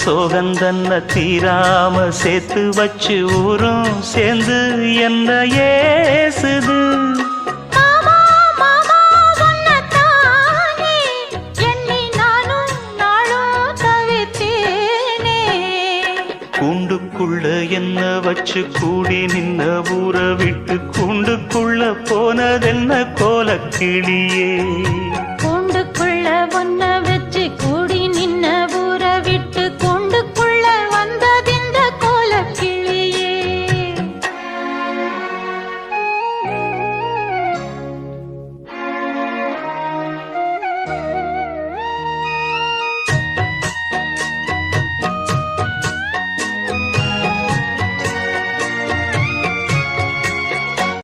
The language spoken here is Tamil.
சோகந்தன்ன தீராம சேர்த்து வச்சு ஊரும் சேர்ந்து என்ன ஏசுது. மாமா மாமா உன்னத்தானே எண்ணி நானும் நாளும் தவித்தேனே. கூண்டுக்குள்ள என்ன வச்சு கூடி நின்ன ஊற விட்டு கூண்டுக்குள்ள போனதென்ன கோலக்கிளியே. கூண்டுக்குள்ள ஒன்ன